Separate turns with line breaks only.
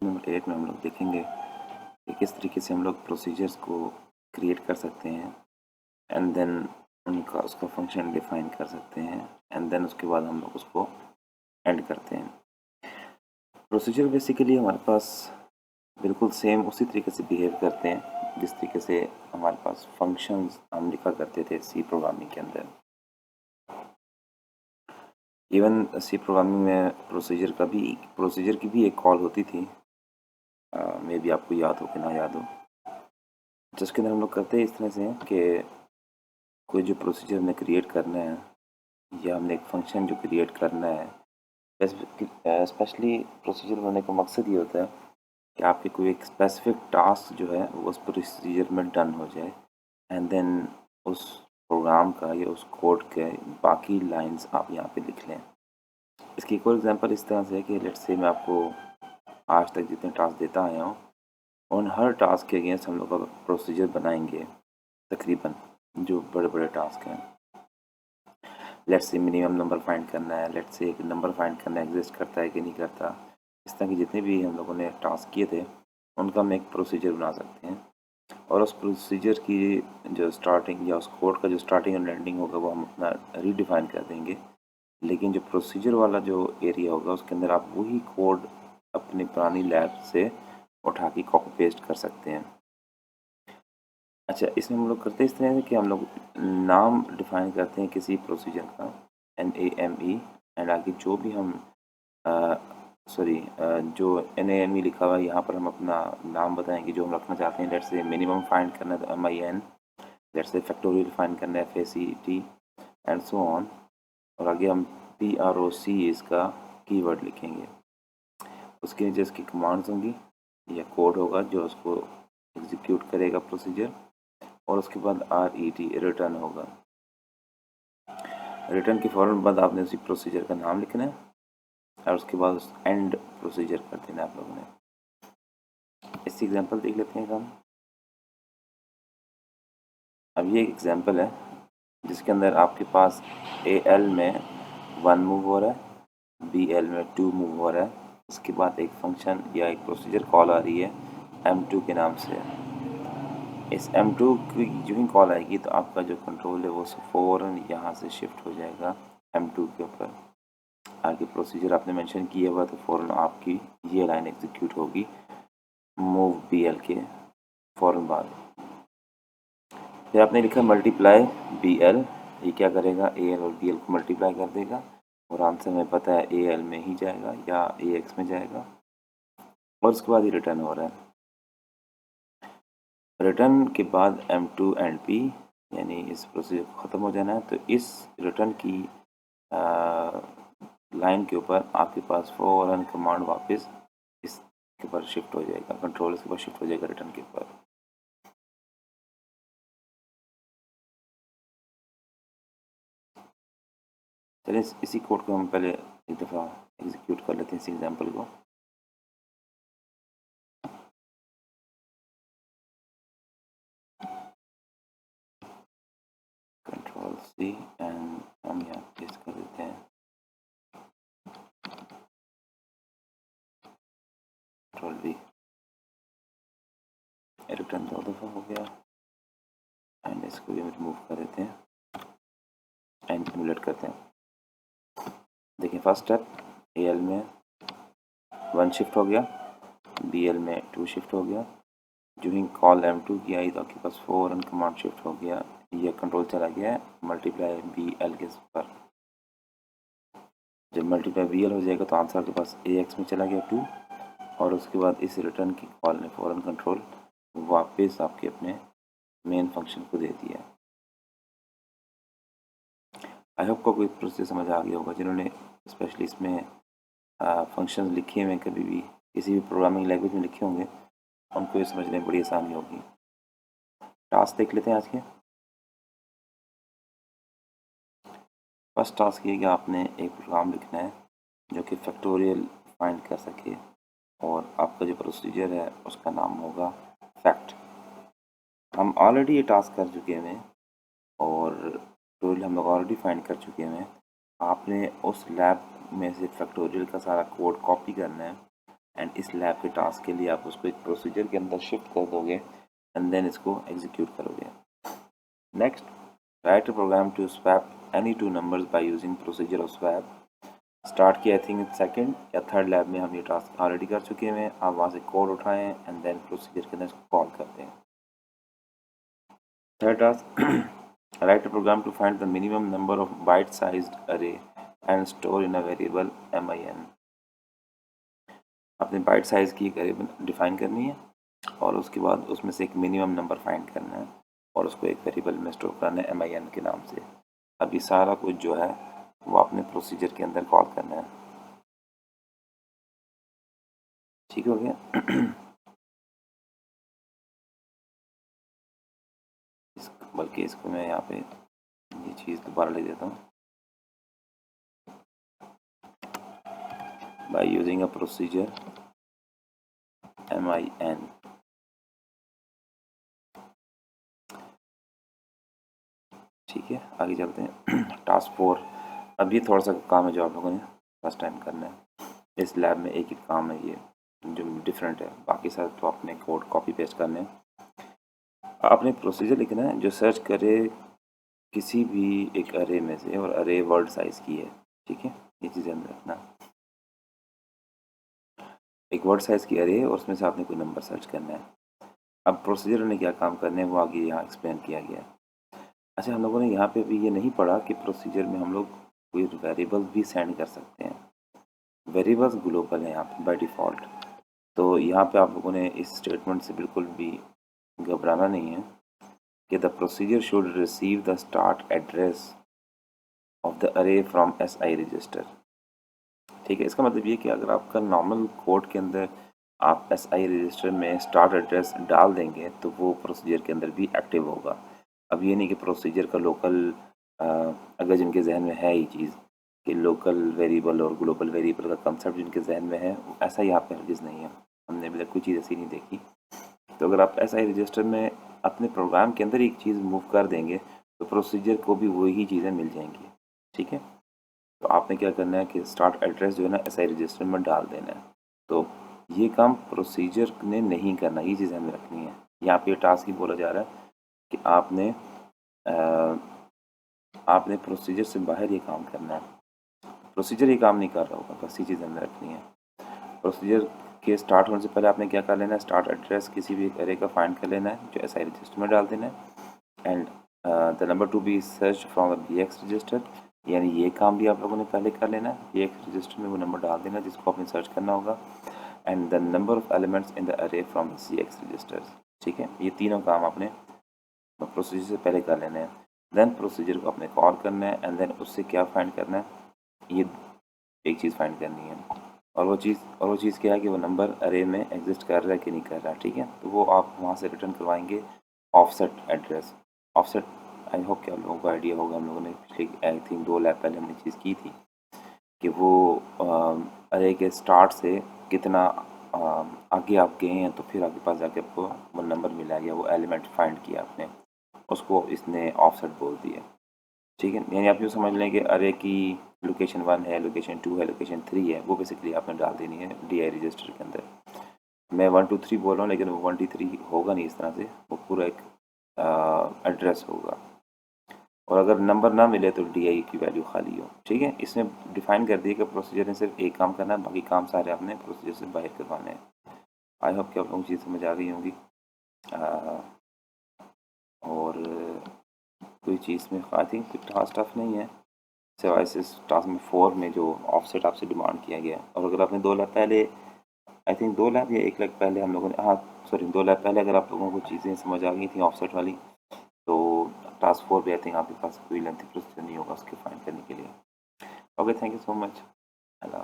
Number 8 में हम लोग देखेंगे कि किस तरीके से हम लोग प्रोसीजर्स को क्रिएट कर सकते हैं एंड देन उसका फंक्शन डिफाइन कर सकते हैं एंड देन उसके बाद हम लोग उसको एंड करते हैं। प्रोसीजर बेसिकली हमारे पास बिल्कुल सेम उसी तरीके से बिहेव करते हैं जिस तरीके से हमारे पास फंक्शंस हम लिखा करते थे सी प्रोग्रामिंग के अंदर। इवन सी प्रोग्रामिंग में प्रोसीजर की भी एक कॉल होती थी, मे बी आपको याद हो कि ना याद हो। जिसके अंदर हम लोग करते हैं इस तरह से कि कोई जो प्रोसीजर हमने क्रिएट करना है या हमने एक फंक्शन जो क्रिएट करना है, स्पेशली प्रोसीजर बनाने का मकसद ये होता है कि आपके कोई एक स्पेसिफिक टास्क जो है वो उस प्रोसीजर में डन हो जाए एंड देन उस प्रोग्राम का या उस कोड के बाकी लाइंस आप यहाँ पे लिख लें। इसकी एक और एग्जांपल इस तरह से है कि लेट्स से मैं आपको आज तक जितने टास्क देता आया हूँ उन हर टास्क के अगेंस्ट हम लोग प्रोसीजर बनाएंगे, तकरीबन जो बड़े बड़े टास्क हैं। Let's say minimum number find करना है, लेट्स से एक नंबर फाइंड करना एग्जिस्ट करता है कि नहीं करता। इस तरह के जितने भी हम लोगों ने टास्क किए थे उनका हम एक प्रोसीजर बना सकते हैं और उस प्रोसीजर की जो स्टार्टिंग या उस कोड का जो स्टार्टिंग एंड एंडिंग होगा वो हम अपना रीडिफाइन कर देंगे। लेकिन जो प्रोसीजर वाला जो एरिया होगा उसके अंदर आप वही कोड अपनी पुरानी लैब से उठा के कॉपी पेस्ट कर सकते हैं। अच्छा, इसमें हम लोग करते इस तरह से कि हम लोग नाम डिफाइन करते हैं किसी प्रोसीजर का, NAME, एंड आगे जो भी हम जो NAME लिखा हुआ है यहाँ पर हम अपना नाम बताएंगे जो हम रखना चाहते हैं। लेट्स से मिनिमम फाइंड करना है तो MIN, let's say factorial find करना है FACT एंड सो ऑन। और आगे हम PROC इसका कीवर्ड लिखेंगे। उसके नीचे इसकी कमांड्स होंगी या कोड होगा जो उसको एग्जीक्यूट करेगा प्रोसीजर, और उसके बाद RET रिटर्न होगा। रिटर्न के फ़ौरन बाद आपने उसी प्रोसीजर का नाम लिखना है और उसके बाद उस एंड प्रोसीजर कर देना आप लोगों ने। इसकी एग्जांपल देख लेते हैं हम। अब ये एक एग्जांपल है जिसके अंदर आपके पास AL में 1 मूव हो रहा है, BL में 2 मूव हो रहा है। उसके बाद एक फंक्शन या एक प्रोसीजर कॉल आ रही है M2 के नाम से। इस M2 की जो ही कॉल आएगी तो आपका जो कंट्रोल है वो फ़ौरन यहाँ से शिफ्ट हो जाएगा M2 के ऊपर। आगे प्रोसीजर आपने मेंशन किया हुआ तो फ़ौरन आपकी ये लाइन एग्जीक्यूट होगी मूव BL के फ़ौरन बाद। फिर आपने लिखा मल्टीप्लाई BL, ये क्या करेगा AL और BL को मल्टीप्लाई कर देगा और आंसर में पता है AL में ही जाएगा या AX में जाएगा और उसके बाद ही रिटर्न हो रहा है। रिटर्न के बाद M2 एंड P यानी इस प्रोसीजर को ख़त्म हो जाना है। तो इस रिटर्न की लाइन के ऊपर आपके पास फ़ौरन कमांड वापस इसके ऊपर शिफ्ट हो जाएगा, कंट्रोल इसके ऊपर शिफ्ट हो जाएगा रिटर्न के ऊपर। चलिए इसी कोड को हम पहले एक दफ़ा एग्जीक्यूट कर लेते हैं, इस एग्जांपल को। कंट्रोल C एंड हम यहाँ पेस्ट कर देते हैं कंट्रोल V। रिटर्न 2 दफ़ा हो गया एंड इसको भी हम रिमूव कर देते हैं एंड इमुलेट करते हैं। देखिए फर्स्ट स्टेप AL में 1 शिफ्ट हो गया, BL में 2 शिफ्ट हो गया। जो ही कॉल M2 की आई तो आपके पास फ़ौरन कमांड शिफ्ट हो गया, ये कंट्रोल चला गया है मल्टीप्लाई BL के ऊपर। जब मल्टीप्लाई BL हो जाएगा तो आंसर आपके पास AX में चला गया 2 और उसके बाद इस रिटर्न की कॉल ने फ़ौरन कंट्रोल वापस आपके अपने मेन फंक्शन को दे दिया। आई होप को कोई प्रोसेस समझ आ गया होगा। जिन्होंने स्पेशली इसमें फंक्शन लिखे हुए कभी भी किसी भी प्रोग्रामिंग लैंग्वेज में लिखे होंगे उनको ये समझने में बड़ी आसानी होगी। टास्क देख लेते हैं आज के। फर्स्ट टास्क ये कि आपने एक प्रोग्राम लिखना है जो कि फैक्टोरियल फाइंड कर सके और आपका जो प्रोसीजर है उसका नाम होगा फैक्ट। हम ऑलरेडी ये टास्क कर चुके हैं और फैक्टोरियल हम लोग ऑलरेडी फाइंड कर चुके हैं। आपने उस लैब में से फैक्टोरियल का सारा कोड कॉपी करना है एंड इस लैब के टास्क के लिए आप उसको एक प्रोसीजर के अंदर शिफ्ट कर दोगे एंड देन इसको एग्जीक्यूट करोगे। Next, write a program to swap any two numbers by using procedure of swap. Start किया आई थिंक सेकंड या थर्ड लैब में हम ये टास्क ऑलरेडी कर चुके हैं। आप वहाँ से कोड उठाएं एंड देन प्रोसीजर के अंदर इसको कॉल करते हैं। Third task, write a program to find the minimum number of bite-sized array and store in a variable min। आपने बाइट साइज की एक अरे डिफाइन करनी है और उसके बाद उसमें से एक मिनिमम नंबर फाइंड करना है और उसको एक वेरिएबल में स्टोर करना है min के नाम से। अब ये सारा कुछ जो है वो अपने प्रोसीजर के अंदर कॉल करना है। ठीक हो गया? बल्कि इसको मैं यहाँ पे ये चीज़ दोबारा ले देता हूँ। By using a procedure min। ठीक है, आगे चलते हैं। टास्क 4। अब ये थोड़ा सा काम है जो आप लोगों ने फर्स्ट टाइम करना है। इस लैब में एक ही काम है ये जो डिफरेंट है, बाकी सारे तो आपने कोड कॉपी पेस्ट करने हैं। आपने प्रोसीजर लिखना है जो सर्च करे किसी भी एक अरे में से और अरे वर्ड साइज की है। ठीक है, ये चीज़ ध्यान रखना। एक वर्ड साइज की अरे और उसमें से आपने कोई नंबर सर्च करना है। अब प्रोसीजर ने क्या काम करने हैं वो आगे यहाँ एक्सप्लेन किया गया है। अच्छा, हम लोगों ने यहाँ पे भी ये नहीं पढ़ा कि प्रोसीजर में हम लोग कोई वेरिएबल्स भी सेंड कर सकते हैं। वेरिएबल्स ग्लोबल है यहाँ पे बाय डिफ़ॉल्ट। तो यहाँ पे आप लोगों ने इस स्टेटमेंट से बिल्कुल भी घबराना नहीं है कि the procedure should receive the start address of the अरे फ्रॉम SI रजिस्टर। ठीक है, इसका मतलब ये कि अगर आपका नॉर्मल कोड के अंदर आप SI रजिस्टर में स्टार्ट एड्रेस डाल देंगे तो वो प्रोसीजर के अंदर भी एक्टिव होगा। अब ये नहीं कि प्रोसीजर का लोकल अगर जिनके जहन में है ये चीज़ कि लोकल वेरिएबल और ग्लोबल वेरिएबल का कंसेप्ट जिनके जहन में है, ऐसा यहाँ पे हरगिज़ नहीं है। हमने अभी तक कोई चीज़ ऐसी नहीं देखी। तो अगर आप SI रजिस्टर में अपने प्रोग्राम के अंदर एक चीज़ मूव कर देंगे तो प्रोसीजर को भी वही चीज़ें मिल जाएंगी। ठीक है, तो आपने क्या करना है कि स्टार्ट एड्रेस जो है ना SI रजिस्टर में डाल देना है। तो ये काम प्रोसीजर ने नहीं करना, ये चीज़ हमें रखनी है। यहाँ पे टास्क ही बोला जा रहा है कि आपने प्रोसीजर से बाहर ये काम करना है। प्रोसीजर ये काम नहीं कर रहा होगा, बस ये चीज़ हमें रखनी है। प्रोसीजर के स्टार्ट होने से पहले आपने क्या कर लेना है, स्टार्ट एड्रेस किसी भी एरे का फाइंड कर लेना है जो SI रजिस्टर में डाल देना है and the number to be search from the BX register. यानी ये काम भी आप लोगों ने पहले कर लेना है। BX रजिस्टर में वो नंबर डाल देना जिसको आपने सर्च करना होगा and the number of elements in the अरे फ्रॉम द CX रजिस्टर। ठीक है, ये तीनों काम आपने प्रोसीजर से पहले कर लेने हैं। देन प्रोसीजर को आपने कॉल करना है एंड देन उससे क्या फाइंड करना है, ये एक चीज़ फाइंड करनी है और वो चीज़ क्या है कि वो नंबर अरे में एग्जिस्ट कर रहा है कि नहीं कर रहा। ठीक है, तो वो आप वहाँ से रिटर्न करवाएंगे offset address. Offset I hope कि आप लोगों को आइडिया होगा, हम लोगों ने पिछले आई थिंक 2 लैब पहले हमने चीज़ की थी कि वो अरे के स्टार्ट से कितना आगे आप गए हैं तो फिर आपके पास जाके आपको वो नंबर मिला गया, वो एलिमेंट फाइंड किया आपने, उसको इसने ऑफसेट बोल दिया। ठीक है, यानी आप यूँ समझ लें कि अरे की लोकेशन 1 है, लोकेशन 2 है, लोकेशन 3 है, वो बेसिकली आपने डाल देनी है DI रजिस्टर के अंदर। मैं 1 2 3 बोल रहा हूँ लेकिन वो 1 2 3 होगा नहीं इस तरह से, वो पूरा एक एड्रेस होगा और अगर नंबर ना मिले तो DI की वैल्यू खाली हो। ठीक है, इसमें डिफाइन कर दिया कि प्रोसीजर ने सिर्फ एक काम करना है, बाकी काम सारे आपने प्रोसीजर से बाहर करवाने हैं। आई होप कि आप लोगों को चीज़ समझ आ गई होंगी। और कोई चीज़ में आई थिंक कोई टास्क टफ नहीं है सिवाय से टास्क में 4 में जो ऑफसेट आपसे डिमांड किया गया। और अगर आपने 2 लैब पहले आई थिंक 2 लैब या 1 लैब पहले हम लोगों ने सॉरी 2 लैब पहले अगर आप लोगों को चीज़ें समझ आ गई थी ऑफसेट वाली तो टास्क 4 भी आई थिंक आपके पास कोई लेंथी प्रोसीजर नहीं होगा उसके फाइंड करने के लिए। Okay, thank you so much. Allah.